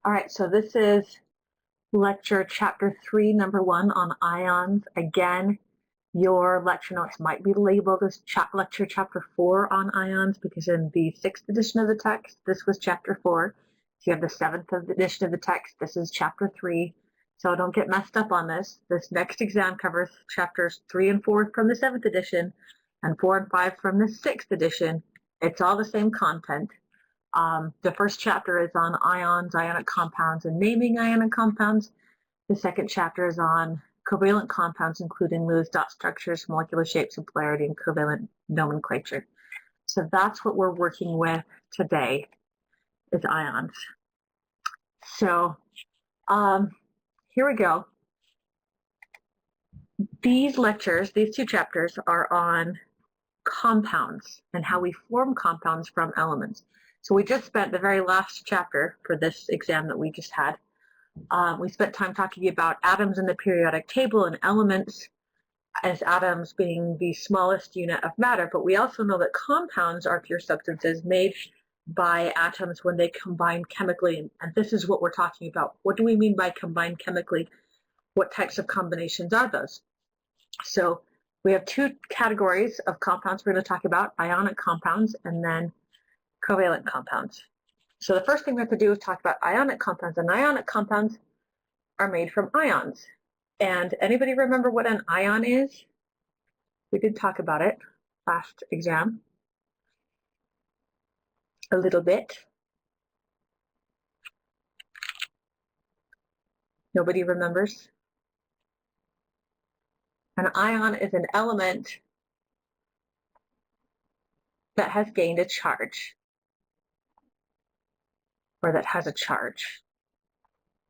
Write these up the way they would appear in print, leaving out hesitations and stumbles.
All right, so this is lecture chapter 3, number 1 on ions. Again, your lecture notes might be labeled as lecture chapter 4 on ions because in the 6th edition of the text, this was chapter 4. If you have the 7th edition of the text, this is chapter 3. So don't get messed up on this. This next exam covers chapters 3 and 4 from the 7th edition and 4 and 5 from the 6th edition. It's all the same content. The first chapter is on ions, ionic compounds, and naming ionic compounds. The second chapter is on covalent compounds, including Lewis dot structures, molecular shapes and polarity, and covalent nomenclature. So that's what we're working with today, is ions. So here we go. These lectures, these two chapters, are on compounds and how we form compounds from elements. So we just spent the very last chapter for this exam that we just had. We spent time talking about atoms in the periodic table and elements as atoms being the smallest unit of matter, but we also know that compounds are pure substances made by atoms when they combine chemically, and this is what we're talking about. What do we mean by combine chemically? What types of combinations are those? So we have two categories of compounds we're going to talk about, ionic compounds and then covalent compounds. So the first thing we have to do is talk about ionic compounds, and ionic compounds are made from ions. And anybody remember what an ion is? We did talk about it last exam a little bit. Nobody remembers? An ion is an element that has gained a charge, or that has a charge.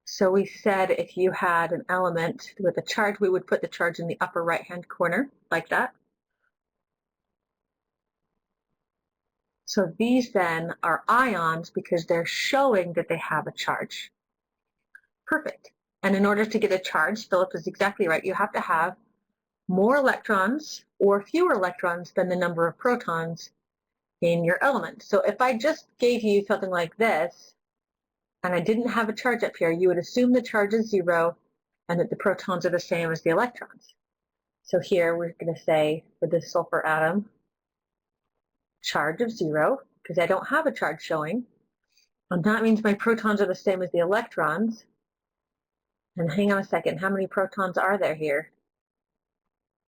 So we said if you had an element with a charge, we would put the charge in the upper right-hand corner, like that. So these then are ions because they're showing that they have a charge. Perfect. And in order to get a charge, Philip is exactly right, you have to have more electrons or fewer electrons than the number of protons in your element. So if I just gave you something like this, and I didn't have a charge up here, you would assume the charge is 0 and that the protons are the same as the electrons. So here we're going to say for this sulfur atom, charge of 0, because I don't have a charge showing. And that means my protons are the same as the electrons. And hang on a second, how many protons are there here?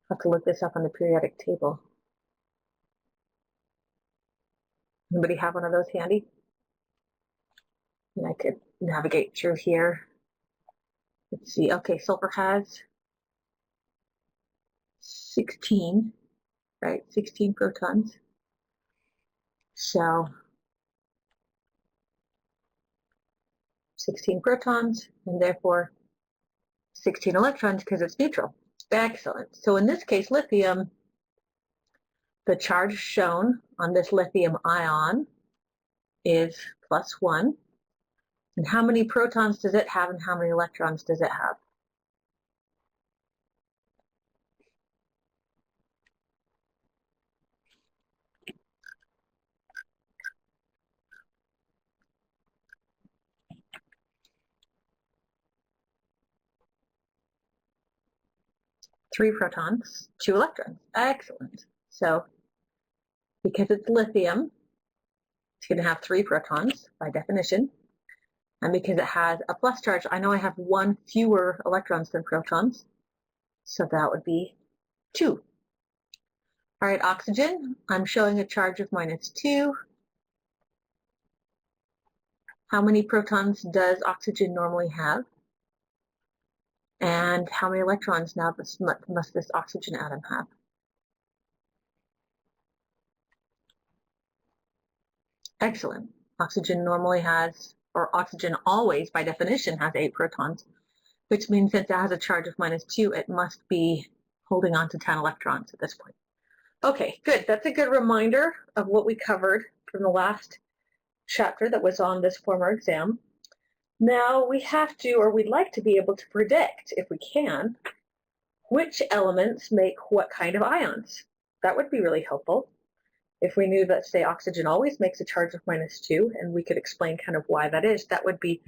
I'll have to look this up on the periodic table. Anybody have one of those handy? And I could navigate through here. Let's see. Okay, sulfur has 16, right? 16 protons. So 16 protons, and therefore 16 electrons because it's neutral. Excellent. So in this case, lithium, the charge shown on this lithium ion is +1. And how many protons does it have and how many electrons does it have? Three protons, 2 electrons. Excellent. So because it's lithium, it's going to have 3 protons by definition. And because it has a plus charge, I know I have 1 fewer electrons than protons. So that would be 2. All right, oxygen, I'm showing a charge of -2. How many protons does oxygen normally have? And how many electrons now must this oxygen atom have? Excellent. Oxygen normally has, or oxygen always by definition has 8 protons, which means that it has a charge of -2, it must be holding on to 10 electrons at this point. Okay, good. That's a good reminder of what we covered from the last chapter that was on this former exam. Now we have to, or we'd like to be able to predict, if we can, which elements make what kind of ions. That would be really helpful. If we knew that, say, oxygen always makes a charge of -2, and we could explain kind of why that is, that would be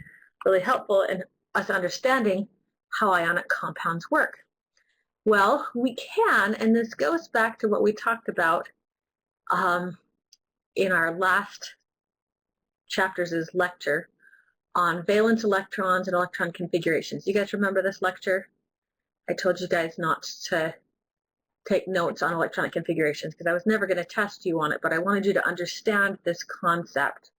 really helpful in us understanding how ionic compounds work. Well, we can, and this goes back to what we talked about in our last chapters' lecture on valence electrons and electron configurations. You guys remember this lecture? I told you guys not to take notes on electronic configurations because I was never going to test you on it, but I wanted you to understand this concept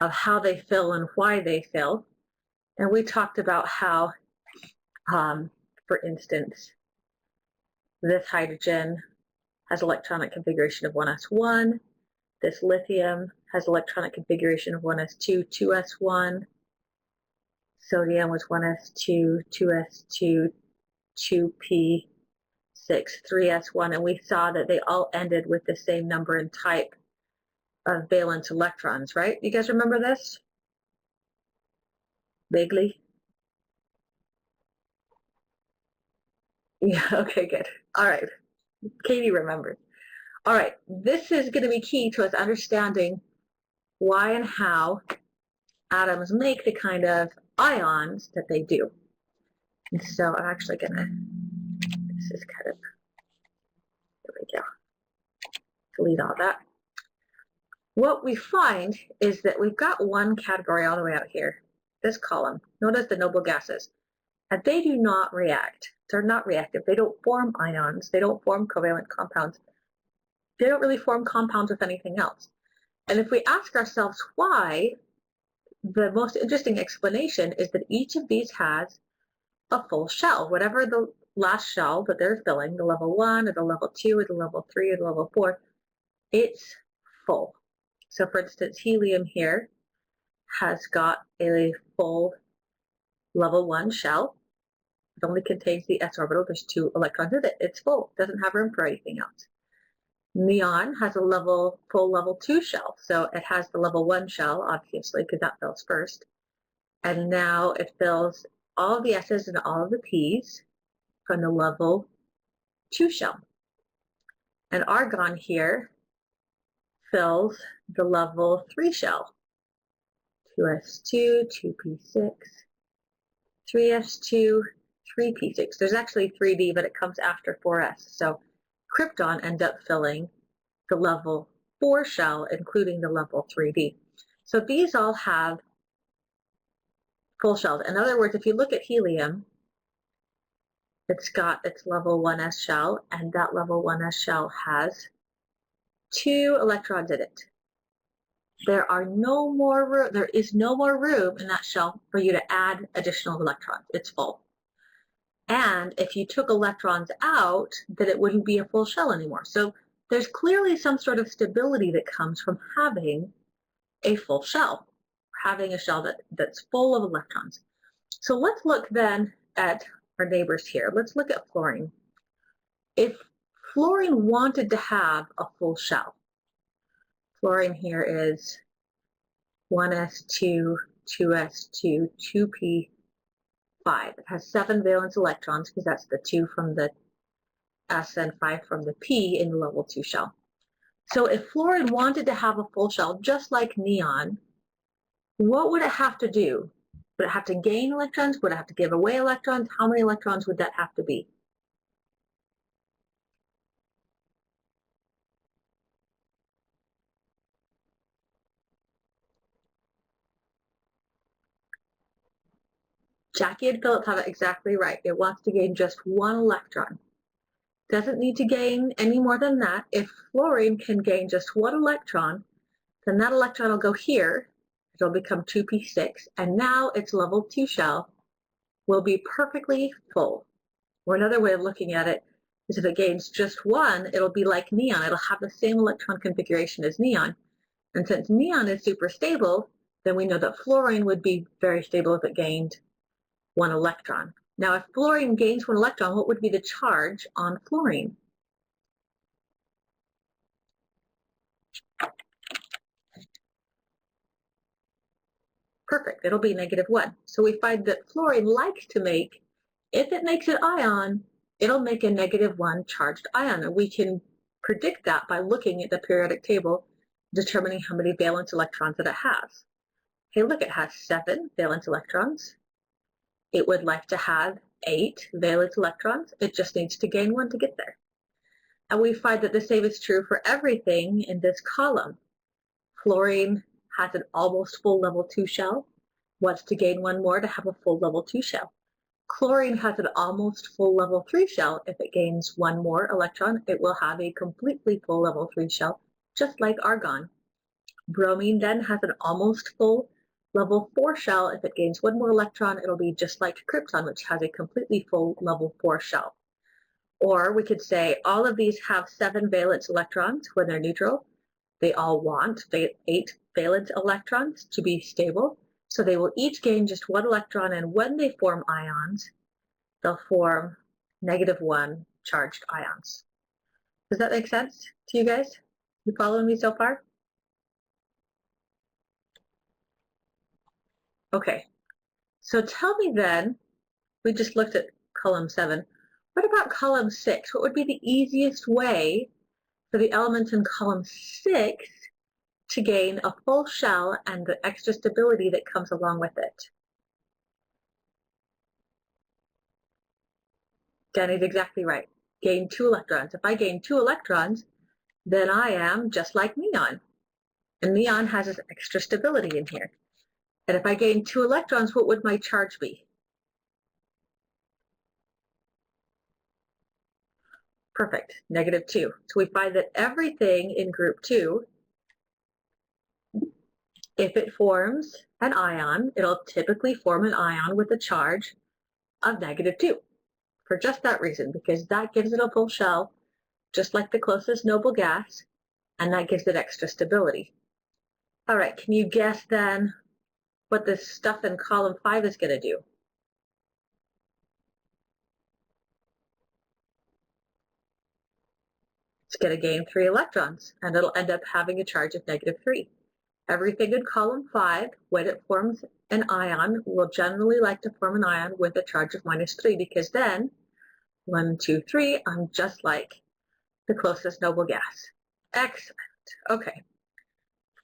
of how they fill and why they fill. And we talked about how, for instance, this hydrogen has electronic configuration of 1s1. This lithium has electronic configuration of 1s2, 2s1. Sodium was 1s2, 2s2, 2p6, 3s1, and we saw that they all ended with the same number and type of valence electrons, right? You guys remember this? Vaguely? Yeah, okay, good. All right. Katie remembers. All right, this is going to be key to us understanding why and how atoms make the kind of ions that they do. And so I'm actually going to, this is kind of, there we go, delete all that. What we find is that we've got one category all the way out here, this column. Notice the noble gases. And they do not react. They're not reactive. They don't form ions. They don't form covalent compounds. They don't really form compounds with anything else. And if we ask ourselves why, the most interesting explanation is that each of these has a full shell. Whatever the last shell that they're filling, the level 1 or the level 2 or the level 3 or the level 4, it's full. So for instance, helium here has got a full level 1 shell. It only contains the s orbital. There's 2 electrons in it. It's full. It doesn't have room for anything else. Neon has a full level 2 shell. So it has the level 1 shell, obviously, because that fills first. And now it fills all of the s's and all of the p's from the level 2 shell. And argon here fills the level 3 shell. 2s2, 2p6, 3s2, 3p6. There's actually 3d, but it comes after 4s. So krypton ends up filling the level 4 shell, including the level 3d. So these all have full shells. In other words, if you look at helium, it's got its level 1s shell, and that level 1s shell has 2 electrons in it. There is no more room in that shell for you to add additional electrons. It's full. And if you took electrons out, then it wouldn't be a full shell anymore. So there's clearly some sort of stability that comes from having a full shell, having a shell that's full of electrons. So let's look then at our neighbors here. Let's look at fluorine. If fluorine wanted to have a full shell, fluorine here is 1s2, 2s2, 2p5. It has 7 valence electrons because that's the 2 from the s and 5 from the p in the level 2 shell. So if fluorine wanted to have a full shell, just like neon, what would it have to do? Would it have to gain electrons? Would it have to give away electrons? How many electrons would that have to be? Jackie and Philip have it exactly right. It wants to gain just 1 electron. Doesn't need to gain any more than that. If fluorine can gain just 1 electron, then that electron will go here. It'll become 2p6, and now its level 2 shell will be perfectly full. Or another way of looking at it is if it gains just 1, it'll be like neon. It'll have the same electron configuration as neon. And since neon is super stable, then we know that fluorine would be very stable if it gained 1 electron. Now, if fluorine gains 1 electron, what would be the charge on fluorine? Perfect, it'll be -1. So we find that fluorine likes to make, if it makes an ion, it'll make a -1 charged ion. And we can predict that by looking at the periodic table, determining how many valence electrons that it has. Hey, look, it has 7 valence electrons. It would like to have 8 valence electrons. It just needs to gain 1 to get there. And we find that the same is true for everything in this column. Fluorine has an almost full level 2 shell, wants to gain 1 more to have a full level 2 shell. Chlorine has an almost full level 3 shell. If it gains 1 more electron, it will have a completely full level 3 shell, just like argon. Bromine then has an almost full level 4 shell. If it gains 1 more electron, it'll be just like krypton, which has a completely full level 4 shell. Or we could say all of these have 7 valence electrons when they're neutral. They all want 8 valence electrons to be stable. So they will each gain just 1 electron, and when they form ions, they'll form -1 charged ions. Does that make sense to you guys? You following me so far? Okay, so tell me then, we just looked at column 7. What about column 6? What would be the easiest way for the elements in column 6 to gain a full shell and the extra stability that comes along with it? Danny's exactly right. Gain 2 electrons. If I gain 2 electrons, then I am just like neon. And neon has this extra stability in here. And if I gain 2 electrons, what would my charge be? Perfect, -2. So we find that everything in group 2, if it forms an ion, it'll typically form an ion with a charge of -2 for just that reason, because that gives it a full shell, just like the closest noble gas, and that gives it extra stability. All right, can you guess then what this stuff in column 5 is going to do? It's going to gain 3 electrons, and it'll end up having a charge of -3. Everything in column 5, when it forms an ion, will generally like to form an ion with a charge of -3, because then 1, 2, 3, I'm just like the closest noble gas. Excellent. Okay.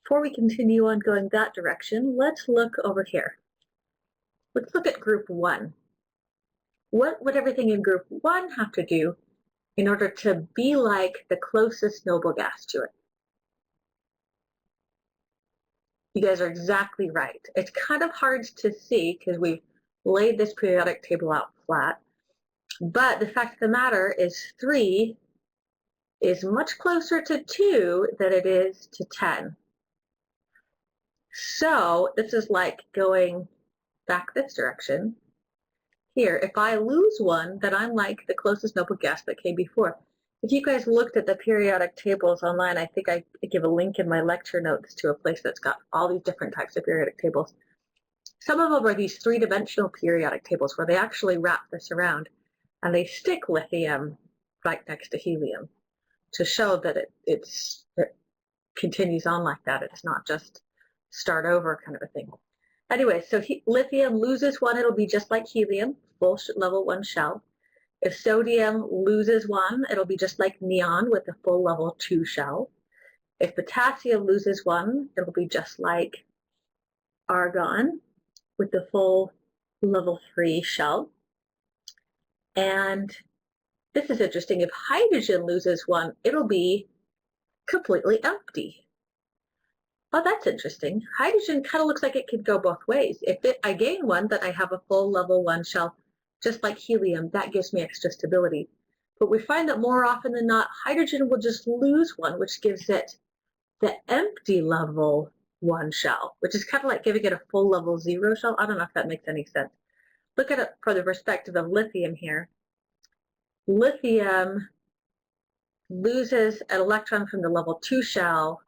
Before we continue on going that direction, let's look over here. Let's look at group 1. What would everything in group 1 have to do in order to be like the closest noble gas to it? You guys are exactly right. It's kind of hard to see because we laid this periodic table out flat, but the fact of the matter is 3 is much closer to 2 than it is to 10. So this is like going back this direction. Here, if I lose 1, then I'm like the closest noble gas that came before. If you guys looked at the periodic tables online, I think I give a link in my lecture notes to a place that's got all these different types of periodic tables. Some of them are these 3-dimensional periodic tables where they actually wrap this around and they stick lithium right next to helium to show that it continues on like that. It's not just start over kind of a thing. Anyway, so lithium loses 1, it'll be just like helium, full level 1 shell. If sodium loses 1, it'll be just like neon with a full level 2 shell. If potassium loses 1, it'll be just like argon with the full level 3 shell. And this is interesting. If hydrogen loses 1, it'll be completely empty. Oh, that's interesting. Hydrogen kind of looks like it could go both ways. If I gain 1, then I have a full level 1 shell, just like helium. That gives me extra stability. But we find that more often than not, hydrogen will just lose 1, which gives it the empty level 1 shell, which is kind of like giving it a full level 0 shell. I don't know if that makes any sense. Look at it from the perspective of lithium here. Lithium loses an electron from the level 2 shell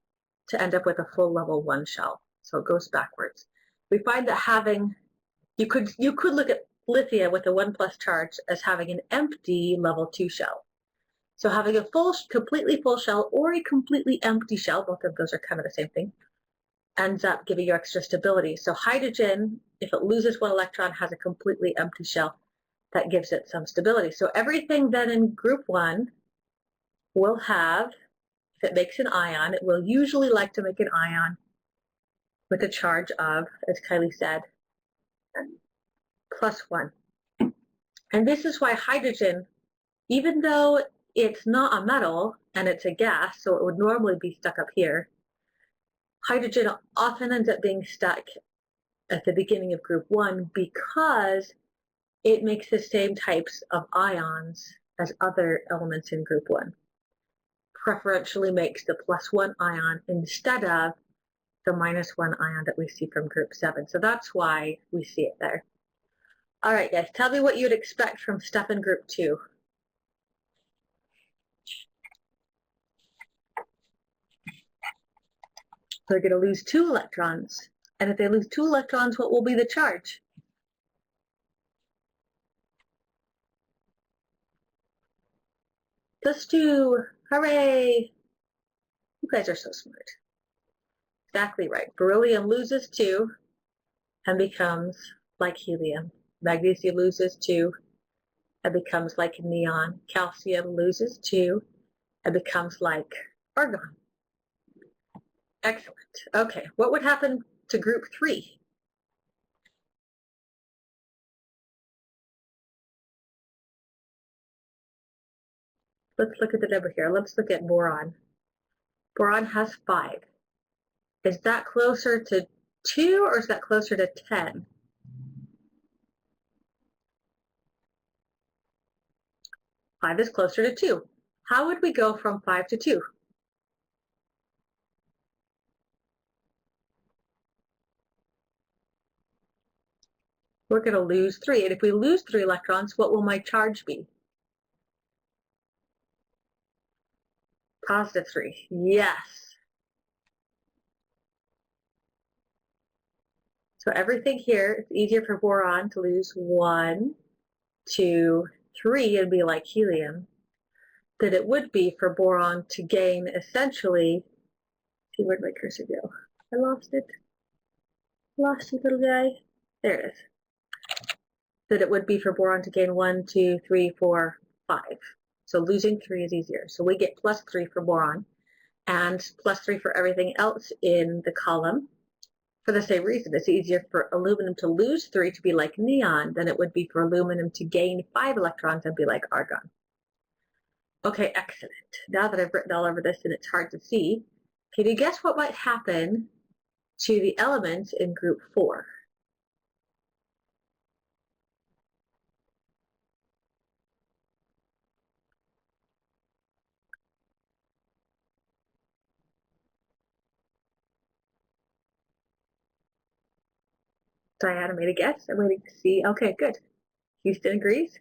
to end up with a full level 1 shell. So it goes backwards. We find that having, you could look at lithium with a 1+ charge as having an empty level 2 shell. So having a completely full shell or a completely empty shell, both of those are kind of the same thing, ends up giving you extra stability. So hydrogen, if it loses 1 electron, has a completely empty shell. That gives it some stability. So everything then in group 1 will have if it makes an ion, it will usually like to make an ion with a charge of, as Kylie said, +1. And this is why hydrogen, even though it's not a metal and it's a gas, so it would normally be stuck up here, hydrogen often ends up being stuck at the beginning of group 1 because it makes the same types of ions as other elements in group 1. Preferentially makes the +1 ion instead of the -1 ion that we see from group 7. So that's why we see it there. All right, guys, tell me what you'd expect from stuff in group 2. They're going to lose 2 electrons. And if they lose 2 electrons, what will be the charge? +2. Hooray! You guys are so smart. Exactly right. Beryllium loses 2 and becomes like helium. Magnesium loses 2 and becomes like neon. Calcium loses 2 and becomes like argon. Excellent. Okay, what would happen to group 3? Let's look at the number here. Let's look at boron. Boron has 5. Is that closer to 2 or is that closer to 10? 5 is closer to 2. How would we go from 5 to 2? We're going to lose 3. And if we lose 3 electrons, what will my charge be? +3. Yes. So everything here, it's easier for boron to lose 1, 2, 3 and be like helium than it would be for boron to gain essentially, see where'd my cursor go? I lost it. Lost you, little guy. There it is. That it would be for boron to gain 1, 2, 3, 4, 5. So losing 3 is easier. So we get +3 for boron and +3 for everything else in the column. For the same reason, it's easier for aluminum to lose 3 to be like neon than it would be for aluminum to gain 5 electrons and be like argon. Okay, excellent. Now that I've written all over this and it's hard to see, can you guess what might happen to the elements in group 4? Diana made a guess. I'm waiting to see. Okay, good. Houston agrees.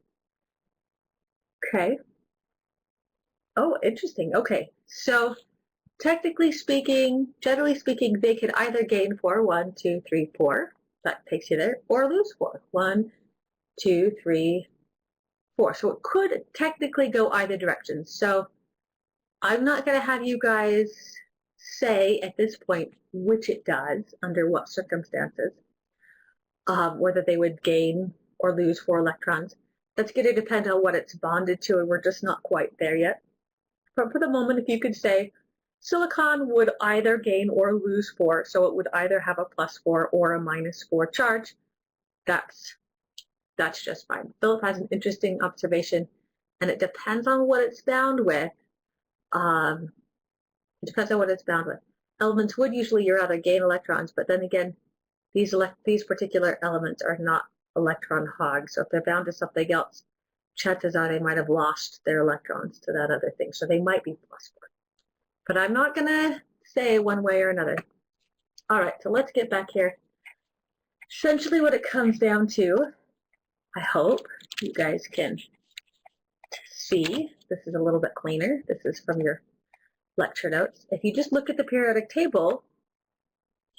Okay. Oh, interesting. Okay, so technically speaking, generally speaking, they could either gain 4, 1, 2, 3, 4. That takes you there, or lose 4, 1, 2, 3, 4. So it could technically go either direction. So I'm not going to have you guys say at this point which it does, under what circumstances, whether they would gain or lose 4 electrons. That's going to depend on what it's bonded to, and we're just not quite there yet. But for the moment, if you could say silicon would either gain or lose 4, so it would either have a +4 or a -4 charge, that's just fine. Philip has an interesting observation, and it depends on what it's bound with. It depends on what it's bound with. Elements would usually rather gain electrons, but then again, these particular elements are not electron hogs. So if they're bound to something else, chances are they might have lost their electrons to that other thing. So they might be +4. But I'm not going to say one way or another. All right, so let's get back here. Essentially what it comes down to, I hope you guys can see, this is a little bit cleaner. This is from your lecture notes. If you just look at the periodic table,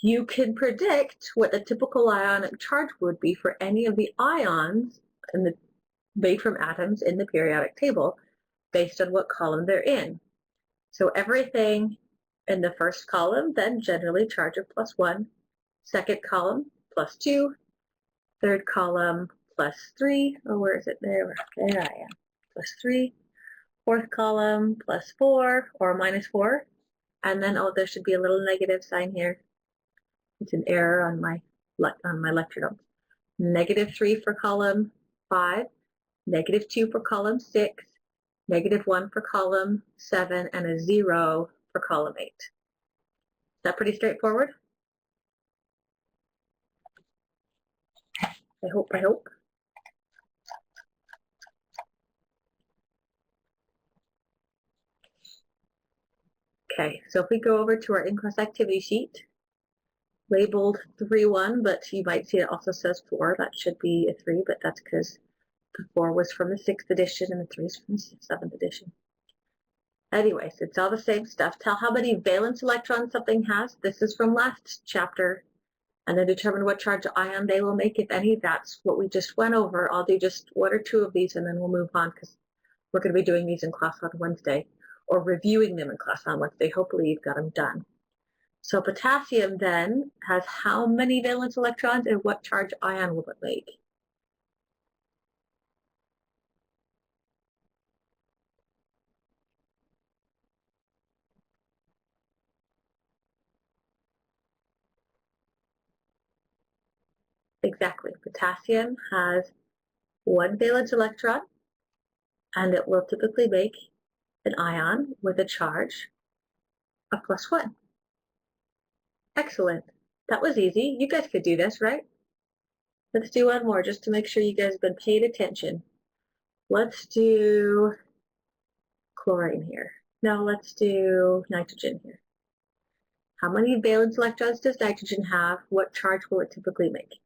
you can predict what the typical ionic charge would be for any of the ions made from atoms in the periodic table based on what column they're in. So everything in the first column then generally charge of +1, second column +2, third column +3, oh where is it there? There I am, +3, fourth column plus 4 or minus 4. And then, oh, there should be a little negative sign here. It's an error on my lecture notes. -3 for column 5, -2 for column 6, -1 for column 7, and a 0 for column 8. Is that pretty straightforward? I hope. Okay, so if we go over to our in-class activity sheet, labeled 3-1, but you might see it also says 4. That should be a 3, but that's because the 4 was from the 6th edition and the 3 is from the 7th edition. Anyways, it's all the same stuff. Tell how many valence electrons something has. This is from last chapter. And then determine what charge ion they will make, if any. That's what we just went over. I'll do just 1 or 2 of these and then we'll move on because we're going to be doing these in class on Wednesday, or reviewing them in class on Wednesday. Hopefully you've got them done. So potassium then has how many valence electrons and what charge ion will it make? Exactly. Potassium has 1 valence electron, and it will typically make an ion with a charge of +1. Excellent. That was easy. You guys could do this, right? Let's do one more just to make sure you guys have been paying attention. Let's do chlorine here. No, let's do nitrogen here. How many valence electrons does nitrogen have? What charge will it typically make?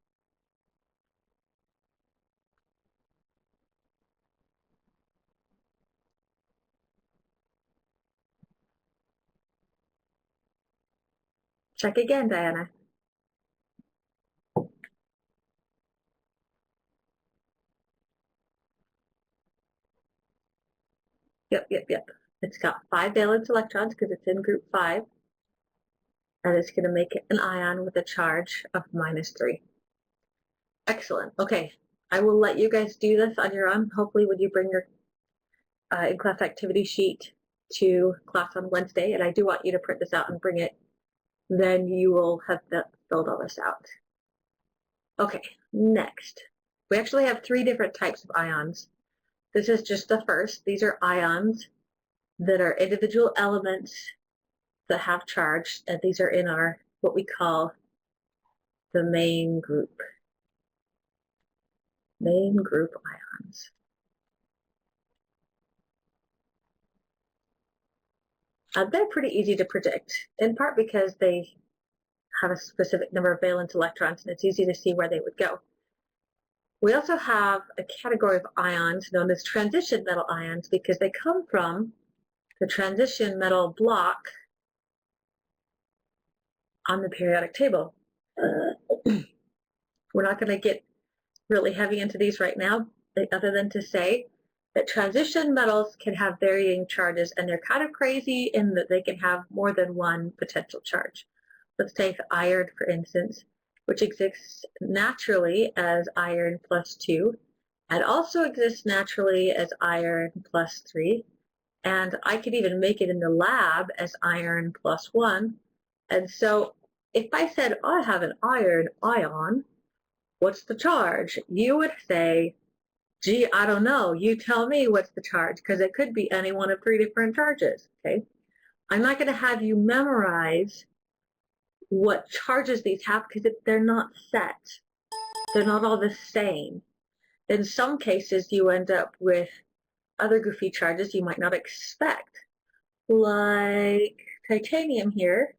Check again, Diana. Yep. It's got 5 valence electrons because it's in group 5. And it's going to make an ion with a charge of -3. Excellent. Okay, I will let you guys do this on your own. Hopefully when you bring your in-class activity sheet to class on Wednesday, and I do want you to print this out and bring it, then you will have filled all this out. Okay, next. We actually have 3 different types of ions. This is just the first. These are ions that are individual elements that have charge, and these are in our, what we call the main group. Main group ions. They're pretty easy to predict, in part because they have a specific number of valence electrons, and it's easy to see where they would go. We also have a category of ions known as transition metal ions because they come from the transition metal block on the periodic table. We're not going to get really heavy into these right now, other than to say that transition metals can have varying charges, and they're kind of crazy in that they can have more than one potential charge. Let's take iron, for instance, which exists naturally as iron +2, and also exists naturally as iron +3, and I could even make it in the lab as iron +1. And so if I said, I have an iron ion, what's the charge? You would say, gee, I don't know. You tell me what's the charge, because it could be any one of 3 different charges, okay? I'm not going to have you memorize what charges these have because they're not set. They're not all the same. In some cases, you end up with other goofy charges you might not expect, like titanium here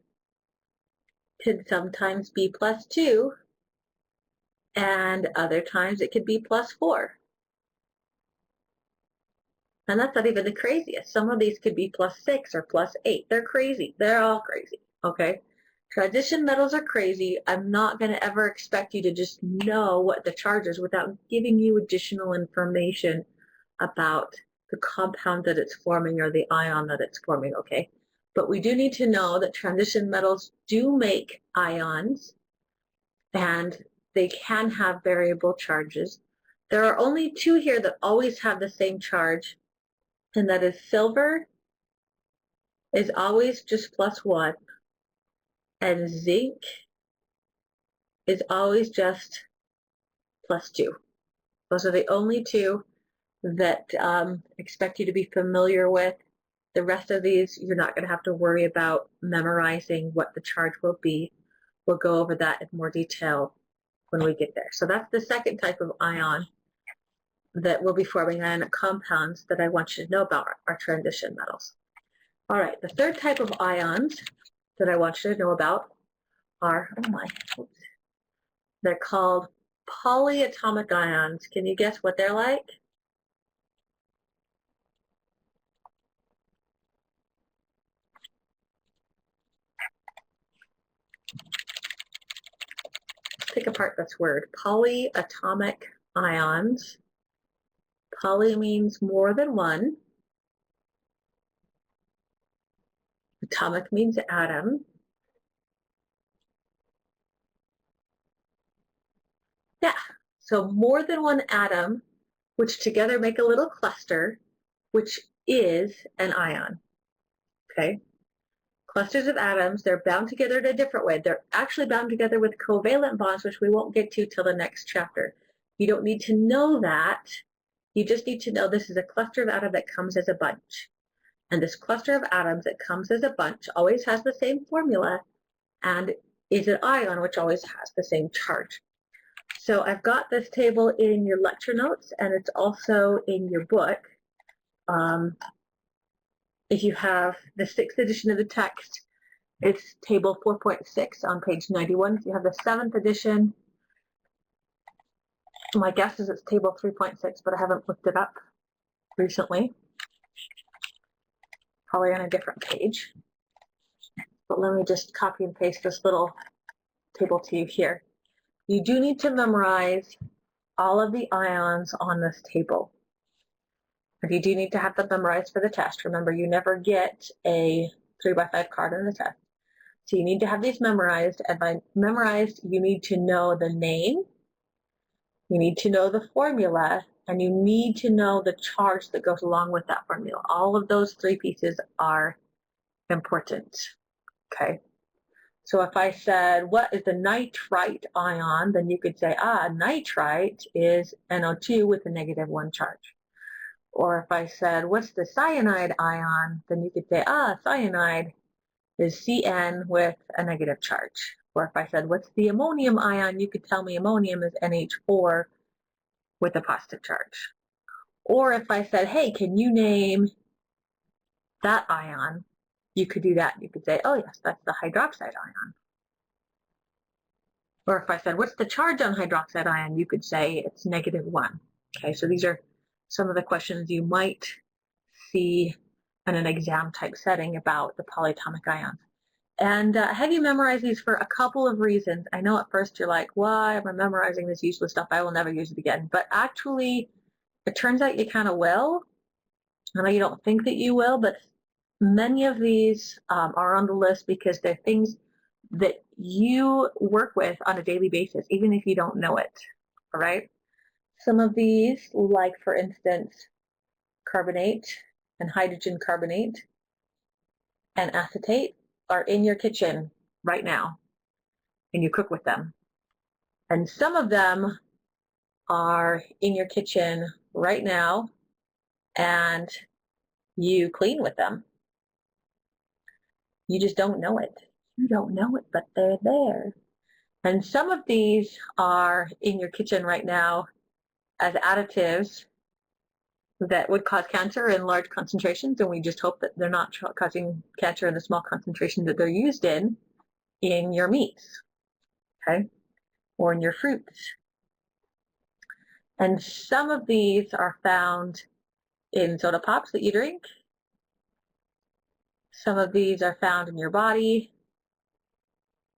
could sometimes be +2, and other times it could be +4. And that's not even the craziest. Some of these could be +6 or +8. They're crazy. They're all crazy, okay? Transition metals are crazy. I'm not going to ever expect you to just know what the charge is without giving you additional information about the compound that it's forming or the ion that it's forming, okay? But we do need to know that transition metals do make ions, and they can have variable charges. There are only 2 here that always have the same charge, and that is silver is always just +1, and zinc is always just +2. Those are the only two that expect you to be familiar with. The rest of these, you're not going to have to worry about memorizing what the charge will be. We'll go over that in more detail when we get there. So that's the second type of ion that will be forming ionic compounds that I want you to know about are transition metals. All right, the third type of ions that I want you to know about are, they're called polyatomic ions. Can you guess what they're like? Let's pick apart this word. Polyatomic ions. Poly means more than one. Atomic means atom. Yeah, so more than one atom, which together make a little cluster, which is an ion, okay? Clusters of atoms, they're bound together in a different way. They're actually bound together with covalent bonds, which we won't get to till the next chapter. You don't need to know that. You just need to know this is a cluster of atoms that comes as a bunch. And this cluster of atoms that comes as a bunch always has the same formula and is an ion, which always has the same charge. So I've got this table in your lecture notes, and it's also in your book. If you have the 6th edition of the text, it's table 4.6 on page 91. If you have the 7th edition, my guess is it's table 3.6, but I haven't looked it up recently. Probably on a different page. But let me just copy and paste this little table to you here. You do need to memorize all of the ions on this table. If you do need to have them memorized for the test, remember you never get a 3x5 card on the test. So you need to have these memorized, and by memorized, you need to know the name, you need to know the formula, and you need to know the charge that goes along with that formula. All of those 3 pieces are important, okay? So if I said, what is the nitrite ion, then you could say, nitrite is NO2 with a -1 charge. Or if I said, what's the cyanide ion, then you could say, cyanide is CN with a negative charge. Or if I said, what's the ammonium ion, you could tell me ammonium is NH4 with a positive charge. Or if I said, hey, can you name that ion, you could do that. You could say, oh yes, that's the hydroxide ion. Or if I said, what's the charge on hydroxide ion, you could say it's -1. Okay, so these are some of the questions you might see in an exam type setting about the polyatomic ions. And have you memorized these for a couple of reasons. I know at first you're like, why am I memorizing this useless stuff? I will never use it again. But actually, it turns out you kind of will. I know you don't think that you will, but many of these are on the list because they're things that you work with on a daily basis, even if you don't know it, all right? Some of these, like for instance, carbonate and hydrogen carbonate and acetate, are in your kitchen right now, and you cook with them. And some of them are in your kitchen right now, and you clean with them. You just don't know it. You don't know it, but they're there. And some of these are in your kitchen right now as additives that would cause cancer in large concentrations, and we just hope that they're not causing cancer in the small concentration that they're used in your meats, okay, or in your fruits. And some of these are found in soda pops that you drink. Some of these are found in your body.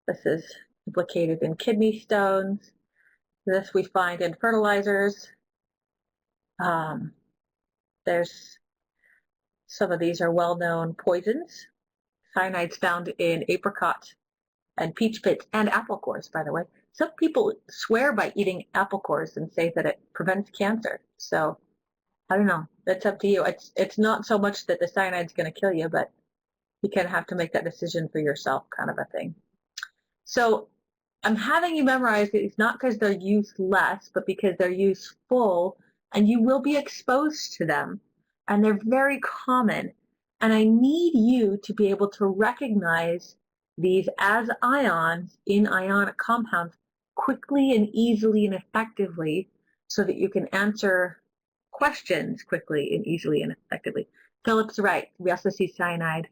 This is implicated in kidney stones. This we find in fertilizers. There's some of these are well-known poisons. Cyanide's found in apricot and peach pits and apple cores, by the way. Some people swear by eating apple cores and say that it prevents cancer. So I don't know. That's up to you. It's not so much that the cyanide's going to kill you, but you kind of have to make that decision for yourself, kind of a thing. So I'm having you memorize these not because they're useless, but because they're useful, and you will be exposed to them, and they're very common. And I need you to be able to recognize these as ions in ionic compounds quickly and easily and effectively so that you can answer questions quickly and easily and effectively. Philip's right. We also see cyanide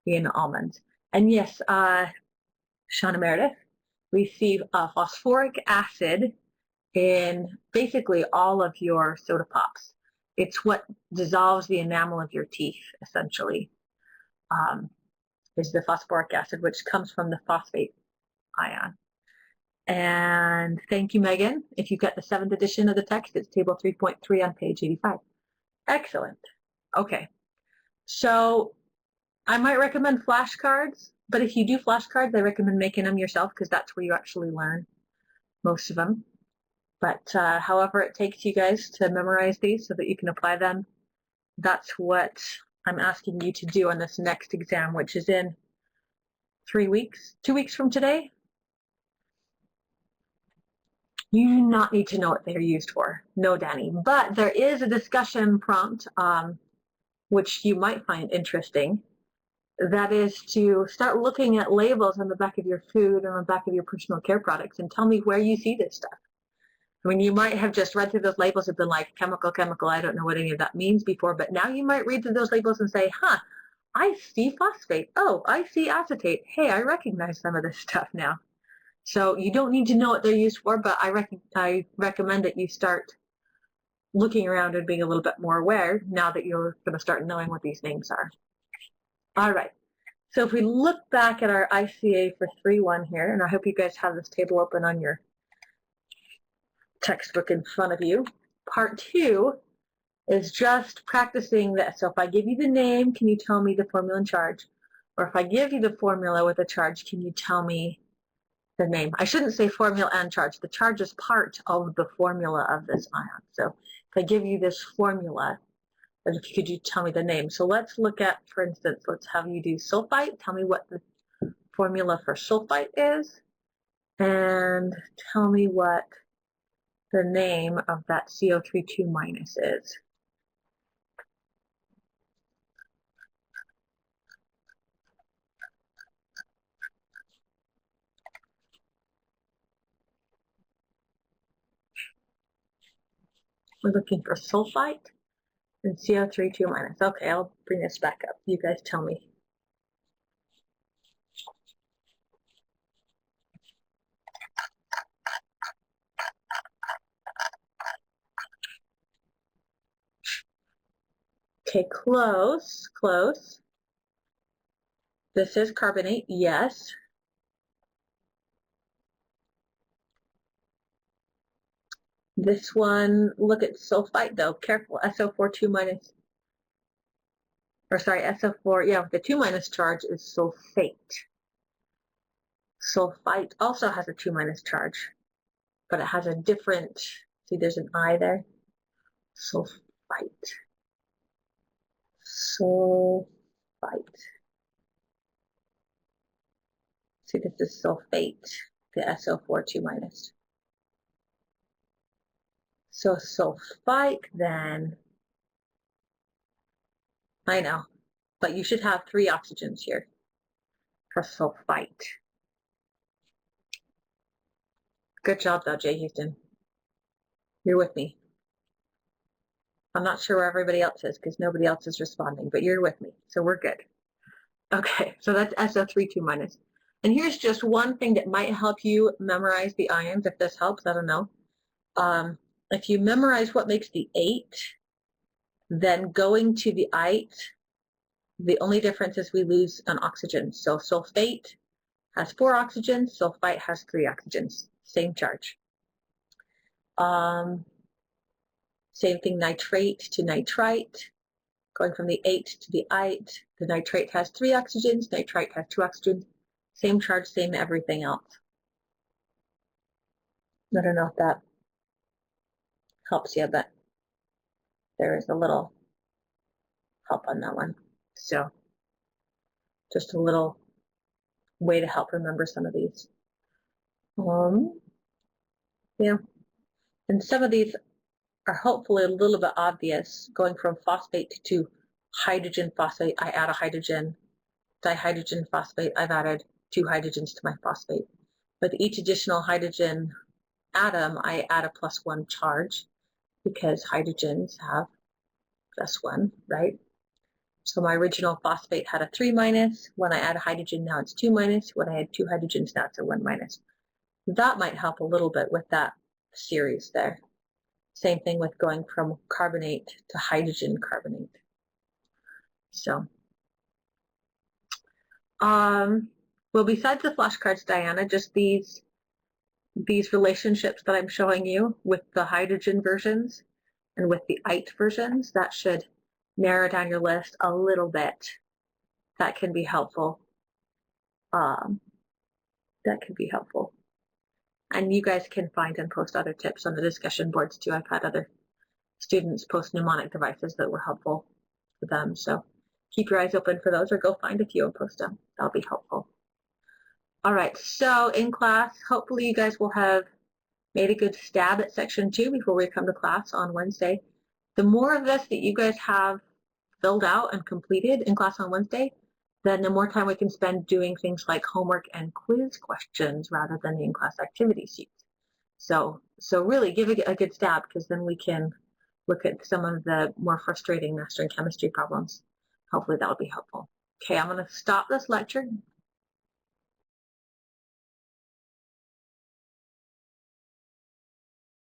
in almonds. And yes, Shauna Meredith, we see phosphoric acid in basically all of your soda pops. It's what dissolves the enamel of your teeth, essentially, is the phosphoric acid, which comes from the phosphate ion. And thank you, Megan. If you've got the 7th edition of the text, it's table 3.3 on page 85. Excellent. Okay. So I might recommend flashcards, but if you do flashcards, I recommend making them yourself because that's where you actually learn most of them. But however it takes you guys to memorize these so that you can apply them, that's what I'm asking you to do on this next exam, which is in 3 weeks, 2 weeks from today. You do not need to know what they're used for. No, Danny. But there is a discussion prompt, which you might find interesting. That is to start looking at labels on the back of your food and on the back of your personal care products and tell me where you see this stuff. I mean, you might have just read through those labels and been like, chemical, I don't know what any of that means before, but now you might read through those labels and say, I see phosphate. Oh, I see acetate. Hey, I recognize some of this stuff now. So you don't need to know what they're used for, but I recommend that you start looking around and being a little bit more aware now that you're going to start knowing what these names are. All right. So if we look back at our ICA for 3.1 here, and I hope you guys have this table open on your textbook in front of you. Part 2 is just practicing this. So if I give you the name, can you tell me the formula and charge? Or if I give you the formula with a charge, can you tell me the name? I shouldn't say formula and charge. The charge is part of the formula of this ion. So if I give you this formula, could you tell me the name? So let's look at, for instance, let's have you do sulfite. Tell me what the formula for sulfite is. And tell me what the name of that CO32 minus is. We're looking for sulfite and CO32 minus. Okay, I'll bring this back up. You guys tell me. Okay, close, close. This is carbonate, yes. This one, look at sulfite though, careful, SO4 2 minus, or sorry, SO4, yeah, the 2 minus charge is sulfate. Sulfite also has a 2 minus charge, but it has a different, see there's an I there, sulfite. Sulfite. See, this is sulfate, the SO4 2 minus. So sulfite then, I know, but you should have 3 oxygens here for sulfite. Good job though, Jay Houston. You're with me. I'm not sure where everybody else is because nobody else is responding, but you're with me, so we're good. Okay, so that's SO3 2 minus. And here's just one thing that might help you memorize the ions, if this helps, I don't know. If you memorize what makes the 8, then going to the ite, the only difference is we lose an oxygen. So sulfate has 4 oxygens, sulfite has 3 oxygens, same charge. Same thing, nitrate to nitrite, going from the 8 to the ite. The nitrate has 3 oxygens, nitrite has 2 oxygens, same charge, same everything else. I don't know if that helps you, but there is a little help on that one. So just a little way to help remember some of these. Yeah, and some of these are hopefully a little bit obvious. Going from phosphate to hydrogen phosphate, I add a hydrogen. Dihydrogen phosphate, I've added 2 hydrogens to my phosphate. With each additional hydrogen atom, I add a +1 charge because hydrogens have +1, right? So my original phosphate had a 3-. When I add a hydrogen, now it's 2-. When I add 2 hydrogens, now it's a 1-. That might help a little bit with that series there. Same thing with going from carbonate to hydrogen carbonate. So, well, besides the flashcards, Diana, just these relationships that I'm showing you with the hydrogen versions and with the ite versions, that should narrow down your list a little bit. That can be helpful. And you guys can find and post other tips on the discussion boards too. I've had other students post mnemonic devices that were helpful for them. So keep your eyes open for those, or go find a few and post them. That'll be helpful. All right, so in class, hopefully you guys will have made a good stab at section 2 before we come to class on Wednesday. The more of this that you guys have filled out and completed in class on Wednesday, then the more time we can spend doing things like homework and quiz questions rather than the in-class activity sheets. So really give it a good stab, because then we can look at some of the more frustrating mastering chemistry problems. Hopefully that'll be helpful. Okay, I'm going to stop this lecture,